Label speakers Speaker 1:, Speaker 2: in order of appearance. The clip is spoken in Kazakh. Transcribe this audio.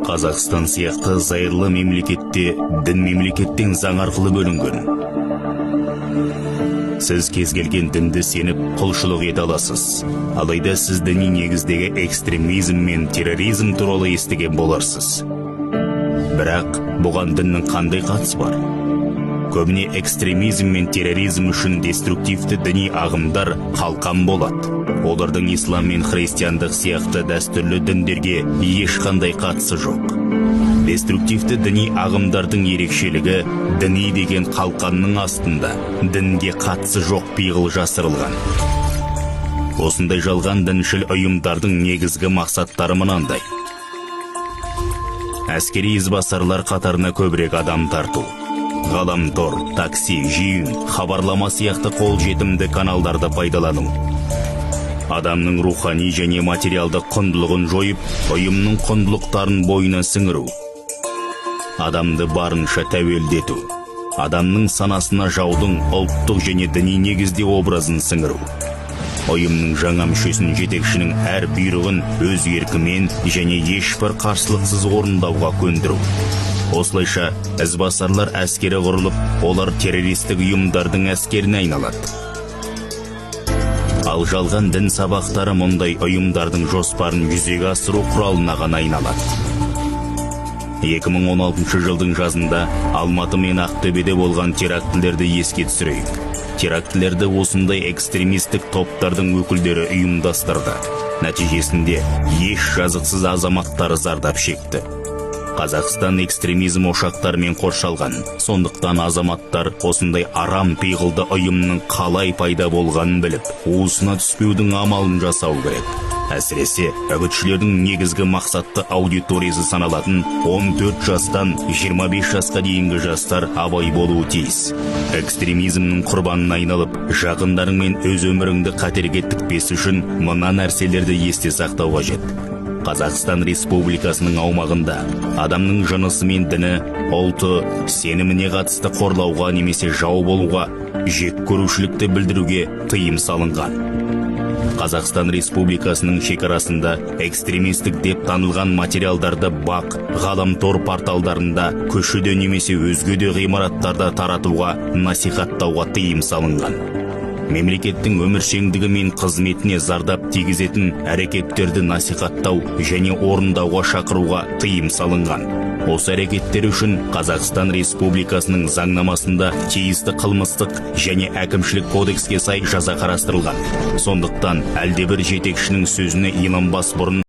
Speaker 1: Қазақстан сияқты зайырлы мемлекетте дін мемлекеттен заң арқылы бөлінген. Сіз кез келген дінді сеніп құлшылық ете аласыз. Алайда сіз діни негіздегі экстремизм мен терроризм туралы естіген боларсыз. Бірақ бұған діннің қандай қатысы бар? Көбіне экстремизм мен терроризм үшін деструктивті діни ағымдар қалқан болады. Олардың ислам мен христиандық сияқты дәстүрлі діндерге ешқандай қатысы жоқ. Деструктивті діни ағымдардың ерекшелігі діни деген қалқанның астында дінге қатысы жоқ пиғыл жасырылған. Осындай жалған діншіл ұйымдардың негізгі мақсаттары мынандай: әскери ізбасарлар қатарына көбірек адам тарту, ғаламтор, такси, жиын, хабарлама сияқты қолжетімді каналдарды пайдалану, адамның рухани және материалдық құндылығын жойып, ұйымның құндылықтарын бойына сіңіру, адамды барынша тәуелдету, адамның санасына жаудың ұлттық және діни негізде образын сіңіру, ұйымның жаңа мүшесін жетекшінің әр бұйрығын өз еркімен және ешбір қарсылықсыз орындауға көндіру. Осылайша ізбасарлар әскері құрылып, олар террористік ұйымдардың әскеріне айналады. Ал жалған дін сабақтары мұндай ұйымдардың жоспарын жүзеге асыру құралына ғана айналады. 2016 жылдың жазында Алматы мен Ақтөбеде болған терактілерді еске түсірейік. Терактілерді осындай экстремистік топтардың өкілдері ұйымдастырды. Нәтижесінде еш жазықсыз азаматтар зардап шекті. Қазақстан экстремизм ошақтарымен қоршалған. Сондықтан азаматтар осындай арам пиғылды ұйымның қалай пайда болғанын біліп, уысына түспеудің амалын жасау керек. Әсіресе үгітшілердің негізгі мақсатты аудиториясы саналатын 14 жастан 25 жасқа дейінгі жастар абай болуы тиіс. Экстремизмнің құрбанына айналып, жақындарың мен өз өміріңді қатерге тікпес үшін мына нәрселерді есте сақтау қажет. Қазақстан Республикасының аумағында адамның жынысы мен діні, ұлты, сеніміне қатысты қорлауға немесе жау болуға, жек көрушілікті білдіруге тыйым салынған. Қазақстан Республикасының шекарасында экстремистік деп танылған материалдарды бақ, ғаламтор порталдарында, көшеде немесе өзге де ғимараттарда таратуға, насихаттауға тыйым салынған. Мемлекеттің өміршеңдігі мен қызметіне зардап тигізетін әрекеттерді насихаттау және орындауға шақыруға тыйым салынған. Осы әрекеттер үшін Қазақстан Республикасының заңнамасында тиісті қылмыстық және әкімшілік кодекске сай жаза қарастырылған. Сондықтан әлдебір жетекшінің сөзіне иланбас бұрын